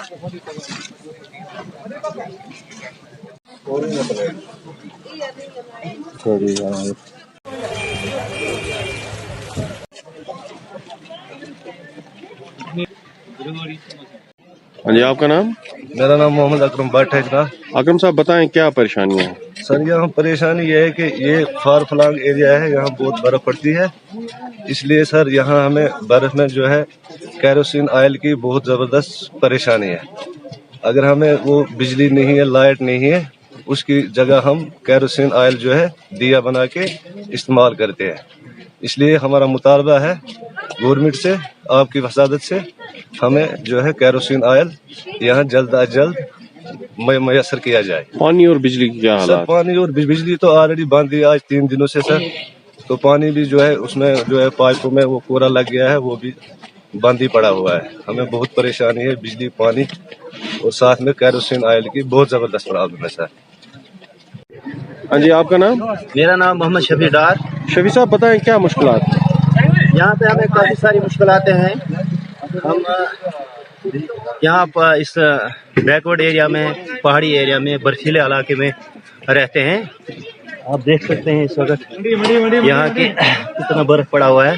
ہاں جی، آپ کا نام؟ میرا نام محمد اکرم بٹ ہے جناب۔ اکرم صاحب بتائیں کیا پریشانی ہے؟ سر یہاں پریشانی یہ ہے کہ یہ فار فلانگ ایریا ہے، یہاں بہت برف پڑتی ہے، اس لیے سر یہاں ہمیں برف میں جو ہے کیروسین آئل کی بہت زبردست پریشانی ہے۔ اگر ہمیں وہ بجلی نہیں ہے، لائٹ نہیں ہے، اس کی جگہ ہم کیروسین آئل جو ہے دیا بنا کے استعمال کرتے ہیں۔ اس لیے ہمارا مطالبہ ہے گورنمنٹ سے، آپ کی وسادت سے، ہمیں جو ہے کیروسین آئل یہاں جلد از جلد میسر کیا جائے۔ پانی اور بجلی کی کیا سر حالات؟ پانی اور بجلی تو آلریڈی بند ہے آج 3 دنوں سے سر، تو پانی بھی جو ہے اس میں جو ہے پائپوں میں وہ کوڑا لگ گیا ہے، وہ بھی بند ہی پڑا ہوا ہے۔ ہمیں بہت پریشانی ہے، بجلی، پانی اور ساتھ میں کیروسین آئل کی بہت زبردست پرابلم ہے سر۔ ہاں جی، آپ کا نام؟ میرا نام محمد شفیع ڈار۔ شفیع صاحب بتائیں کیا مشکلات ہیں؟ یہاں پہ ہمیں کافی ساری مشکلات ہیں۔ ہم یہاں پر اس بیکورڈ ایریا میں، پہاڑی ایریا میں، برفیلے علاقے میں رہتے ہیں۔ آپ دیکھ سکتے ہیں اس وقت یہاں کی کتنا برف پڑا ہوا ہے،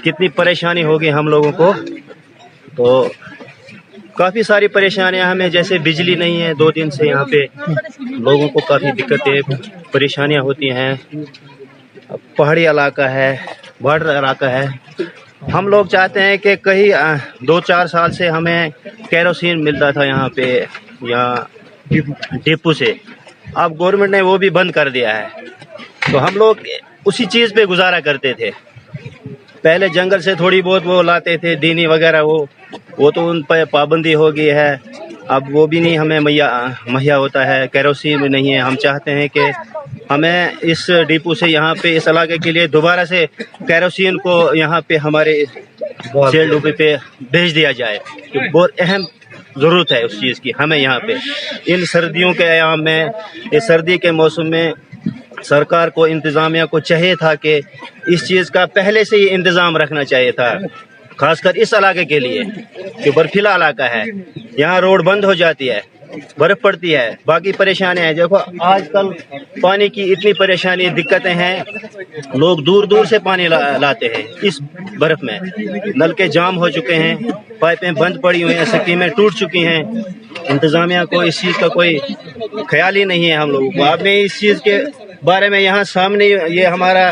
کتنی پریشانی ہوگی ہم لوگوں کو۔ تو کافی ساری پریشانیاں ہمیں، جیسے بجلی نہیں ہے 2 دن سے، یہاں پہ لوگوں کو کافی دقتیں، پریشانیاں ہوتی ہیں۔ پہاڑی علاقہ ہے، بارڈر علاقہ ہے۔ ہم لوگ چاہتے ہیں کہ کہیں 2-4 سال سے ہمیں کیروسین ملتا تھا یہاں پہ، یہاں ڈپو سے، اب گورنمنٹ نے وہ بھی بند کر دیا ہے۔ تو ہم لوگ اسی چیز پہ گزارا کرتے تھے۔ پہلے جنگل سے تھوڑی بہت وہ لاتے تھے، دینی وغیرہ، وہ تو ان پہ پابندی ہو گئی ہے، اب وہ بھی نہیں ہمیں مہیا ہوتا ہے، کیروسین بھی نہیں ہے۔ ہم چاہتے ہیں کہ ہمیں اس ڈپو سے یہاں پہ اس علاقے کے لیے دوبارہ سے کیروسین کو یہاں پہ ہمارے سیل ڈپو پہ بھیج دیا جائے۔ بہت اہم ضرورت ہے اس چیز کی ہمیں یہاں پہ۔ ان سردیوں کے ایام میں، اس سردی کے موسم میں سرکار کو، انتظامیہ کو چاہیے تھا کہ اس چیز کا پہلے سے ہی انتظام رکھنا چاہیے تھا، خاص کر اس علاقے کے لیے جو برفیلا علاقہ ہے۔ یہاں روڈ بند ہو جاتی ہے، برف پڑتی ہے، باقی پریشانیاں ہیں۔ دیکھو آج کل پانی کی اتنی پریشانی، دقتیں ہیں، لوگ دور دور سے پانی لاتے ہیں اس برف میں۔ نلکے جام ہو چکے ہیں، پائپیں بند پڑی ہوئی ہیں، سکیمیں ٹوٹ چکی ہیں۔ انتظامیہ کو اس چیز کا کوئی خیال ہی نہیں ہے ہم لوگوں کو۔ آپ نے اس چیز کے بارے میں، یہاں سامنے یہ ہمارا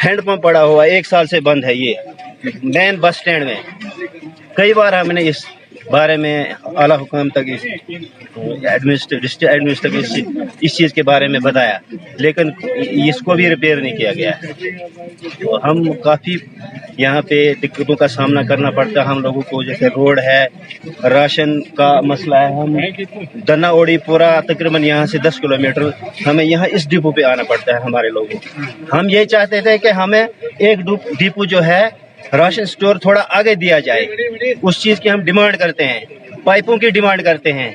ہینڈ پمپ پڑا ہوا 1 سال سے بند ہے، یہ مین بس سٹینڈ میں۔ کئی بار ہم نے اس بارے میں اعلیٰ حکام تک، ڈسٹرکٹ ایڈمنسٹریٹر اس چیز کے بارے میں بتایا، لیکن اس کو بھی ریپیئر نہیں کیا گیا ہے۔ تو ہم کافی یہاں پہ دقتوں کا سامنا کرنا پڑتا ہے ہم لوگوں کو، جیسے روڈ ہے، راشن کا مسئلہ ہے۔ ہم دنا اوڑی پورا تقریباً یہاں سے 10 کلومیٹر ہمیں یہاں اس ڈپو پہ آنا پڑتا ہے ہمارے لوگوں کو۔ ہم یہ چاہتے تھے کہ ہمیں ایک ڈپو جو ہے راشن سٹور تھوڑا آگے دیا جائے، اس چیز کی ہم ڈیمانڈ کرتے ہیں۔ پائپوں کی ڈیمانڈ کرتے ہیں،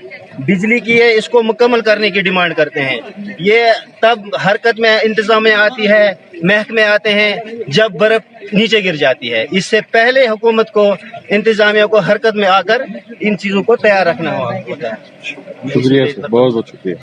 بجلی کی ہے، اس کو مکمل کرنے کی ڈیمانڈ کرتے ہیں۔ یہ تب حرکت میں انتظامیہ آتی ہے، محکمے آتے ہیں جب برف نیچے گر جاتی ہے۔ اس سے پہلے حکومت کو، انتظامیہ کو حرکت میں آ کر ان چیزوں کو تیار رکھنا ہوتا ہے۔ شکریہ سر، بہت بہت شکریہ۔